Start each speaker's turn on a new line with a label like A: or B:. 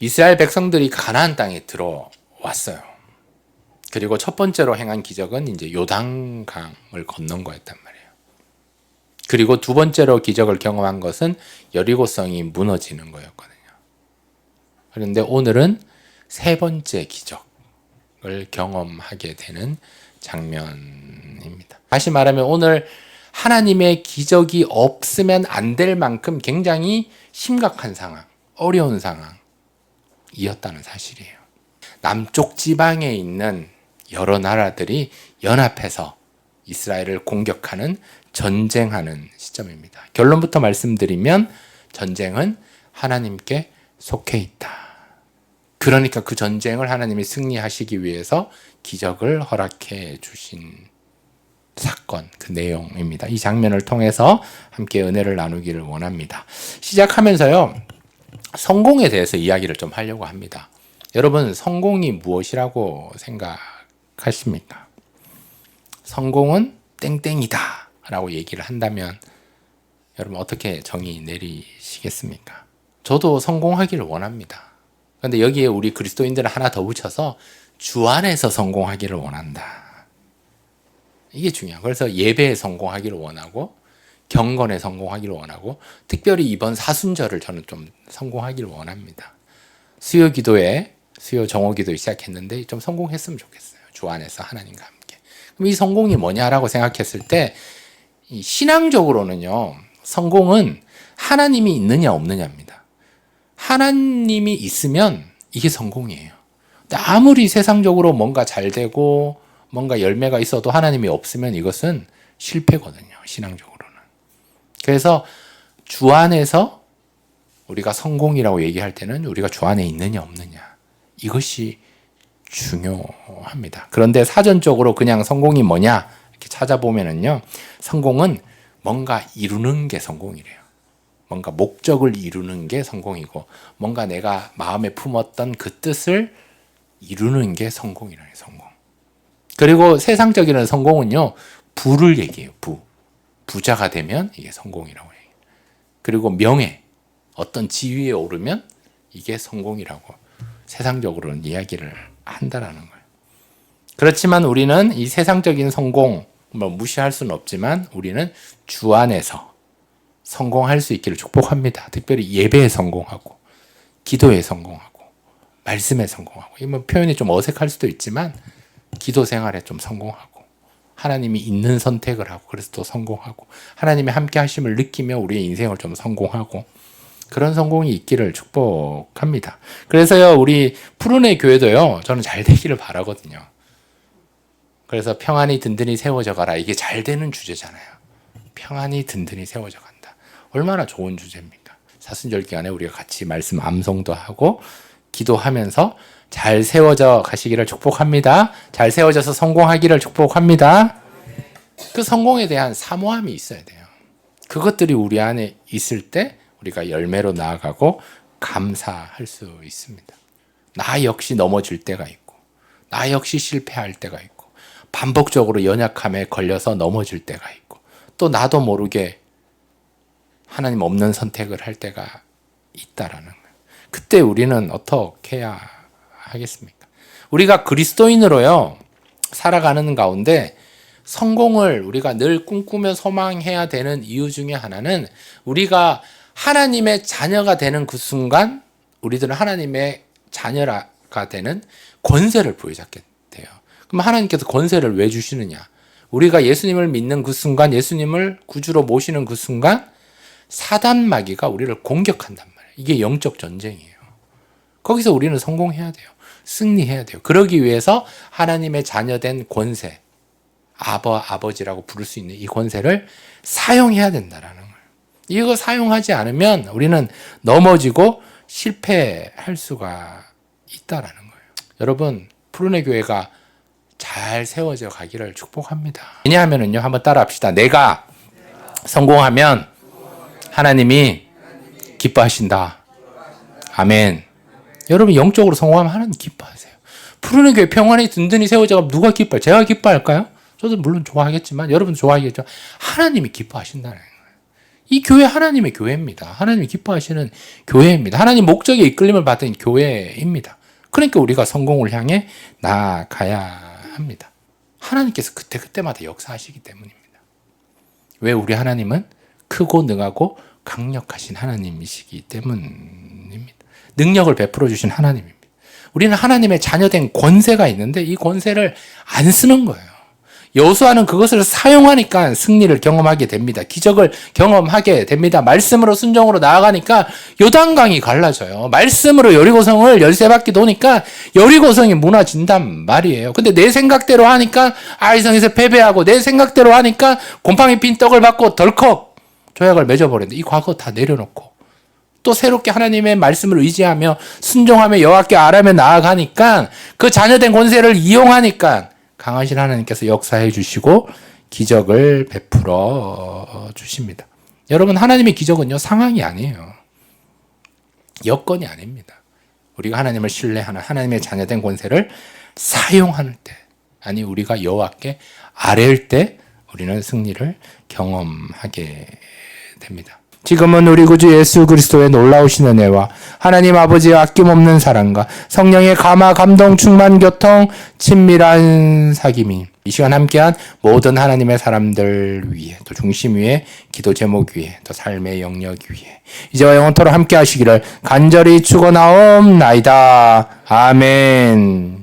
A: 이스라엘 백성들이 가나안 땅에 들어왔어요. 그리고 첫 번째로 행한 기적은 이제 요단강을 건넌 거였단 말이에요. 그리고 두 번째로 기적을 경험한 것은 여리고성이 무너지는 거였거든요. 그런데 오늘은 세 번째 기적을 경험하게 되는 장면입니다. 다시 말하면 오늘 하나님의 기적이 없으면 안 될 만큼 굉장히 심각한 상황, 어려운 상황이었다는 사실이에요. 남쪽 지방에 있는 여러 나라들이 연합해서 이스라엘을 공격하는 전쟁하는 시점입니다. 결론부터 말씀드리면 전쟁은 하나님께 속해 있다. 그러니까 그 전쟁을 하나님이 승리하시기 위해서 기적을 허락해 주신 사건, 그 내용입니다. 이 장면을 통해서 함께 은혜를 나누기를 원합니다. 시작하면서요, 성공에 대해서 이야기를 좀 하려고 합니다. 여러분, 성공이 무엇이라고 생각하십니까? 성공은 땡땡이다 라고 얘기를 한다면 여러분 어떻게 정의 내리시겠습니까? 저도 성공하기를 원합니다. 그런데 여기에 우리 그리스도인들은 하나 더 붙여서 주 안에서 성공하기를 원한다. 이게 중요해요. 그래서 예배에 성공하기를 원하고 경건에 성공하기를 원하고 특별히 이번 사순절을 저는 좀 성공하기를 원합니다. 수요 기도에 수요 정오 기도 시작했는데 좀 성공했으면 좋겠어요. 주 안에서 하나님과 함께. 그럼 이 성공이 뭐냐라고 생각했을 때 이 신앙적으로는요. 성공은 하나님이 있느냐 없느냐입니다. 하나님이 있으면 이게 성공이에요. 근데 아무리 세상적으로 뭔가 잘 되고 뭔가 열매가 있어도 하나님이 없으면 이것은 실패거든요. 신앙적으로는. 그래서 주 안에서 우리가 성공이라고 얘기할 때는 우리가 주 안에 있느냐 없느냐 이것이 중요합니다. 그런데 사전적으로 그냥 성공이 뭐냐 이렇게 찾아보면은요, 성공은 뭔가 이루는 게 성공이래요. 뭔가 목적을 이루는 게 성공이고 뭔가 내가 마음에 품었던 그 뜻을 이루는 게 성공이라는 성공. 그리고 세상적인 성공은요, 부를 얘기해요. 부자가 되면 이게 성공이라고 얘기해요. 그리고 명예, 어떤 지위에 오르면 이게 성공이라고 세상적으로는 이야기를 한다라는 거예요. 그렇지만 우리는 이 세상적인 성공 무시할 수는 없지만 우리는 주 안에서 성공할 수 있기를 축복합니다. 특별히 예배에 성공하고 기도에 성공하고 말씀에 성공하고 이 표현이 좀 어색할 수도 있지만 기도 생활에 좀 성공하고 하나님이 있는 선택을 하고 그래서 또 성공하고 하나님의 함께 하심을 느끼며 우리의 인생을 좀 성공하고 그런 성공이 있기를 축복합니다. 그래서요, 우리 푸른의 교회도요, 저는 잘 되기를 바라거든요. 그래서 평안히 든든히 세워져 가라. 이게 잘 되는 주제잖아요. 평안히 든든히 세워져 간다. 얼마나 좋은 주제입니까? 사순절 기간에 우리가 같이 말씀 암송도 하고 기도하면서 잘 세워져 가시기를 축복합니다. 잘 세워져서 성공하기를 축복합니다. 그 성공에 대한 사모함이 있어야 돼요. 그것들이 우리 안에 있을 때 우리가 열매로 나아가고 감사할 수 있습니다. 나 역시 넘어질 때가 있고 나 역시 실패할 때가 있고 반복적으로 연약함에 걸려서 넘어질 때가 있고 또 나도 모르게 하나님 없는 선택을 할 때가 있다라는 거예요. 그때 우리는 어떻게 해야 하겠습니까? 우리가 그리스도인으로요 살아가는 가운데 성공을 우리가 늘 꿈꾸며 소망해야 되는 이유 중에 하나는 우리가 하나님의 자녀가 되는 그 순간 우리들은 하나님의 자녀가 되는 권세를 부여잡게 돼요. 그럼 하나님께서 권세를 왜 주시느냐? 우리가 예수님을 믿는 그 순간, 예수님을 구주로 모시는 그 순간 사단 마귀가 우리를 공격한단 말이에요. 이게 영적 전쟁이에요. 거기서 우리는 성공해야 돼요. 승리해야 돼요. 그러기 위해서 하나님의 자녀된 권세, 아버지라고 부를 수 있는 이 권세를 사용해야 된다라는 거예요. 이거 사용하지 않으면 우리는 넘어지고 실패할 수가 있다라는 거예요. 여러분, 푸른의 교회가 잘 세워져 가기를 축복합니다. 왜냐하면요, 한번 따라합시다. 내가 성공하면 하나님이 기뻐하신다. 아멘. 여러분, 영적으로 성공하면 하나님 기뻐하세요. 푸른의 교회 평안히 든든히 세워져가 누가 기뻐해요? 제가 기뻐할까요? 저도 물론 좋아하겠지만 여러분도 좋아하겠죠. 하나님이 기뻐하신다는 거예요. 이 교회 하나님의 교회입니다. 하나님이 기뻐하시는 교회입니다. 하나님 목적에 이끌림을 받은 교회입니다. 그러니까 우리가 성공을 향해 나아가야 합니다. 하나님께서 그때그때마다 역사하시기 때문입니다. 왜? 우리 하나님은 크고 능하고 강력하신 하나님이시기 때문입니다. 능력을 베풀어 주신 하나님입니다. 우리는 하나님의 자녀된 권세가 있는데 이 권세를 안 쓰는 거예요. 여호수아는 그것을 사용하니까 승리를 경험하게 됩니다. 기적을 경험하게 됩니다. 말씀으로 순종으로 나아가니까 요단강이 갈라져요. 말씀으로 여리고성을 13바퀴 도니까 여리고성이 무너진단 말이에요. 근데 내 생각대로 하니까 아이성에서 패배하고, 내 생각대로 하니까 곰팡이 핀 떡을 받고 덜컥 조약을 맺어버렸는데, 이 과거 다 내려놓고 또 새롭게 하나님의 말씀을 의지하며 순종하며 여호와께 아뢰며 나아가니까, 그 자녀된 권세를 이용하니까 강하신 하나님께서 역사해 주시고 기적을 베풀어 주십니다. 여러분, 하나님의 기적은요, 상황이 아니에요. 여건이 아닙니다. 우리가 하나님을 신뢰하는, 하나님의 자녀된 권세를 사용할 때, 아니 우리가 여호와께 아뢰일 때 우리는 승리를 경험하게 됩니다. 지금은 우리 구주 예수 그리스도의 놀라우신 은혜와 하나님 아버지의 아낌없는 사랑과 성령의 감화, 감동, 충만, 교통, 친밀한 사귐이 이 시간 함께한 모든 하나님의 사람들 위해, 또 중심 위에, 기도 제목 위에, 또 삶의 영역 위에 이제와 영원토록 함께 하시기를 간절히 축원하옵나이다. 아멘.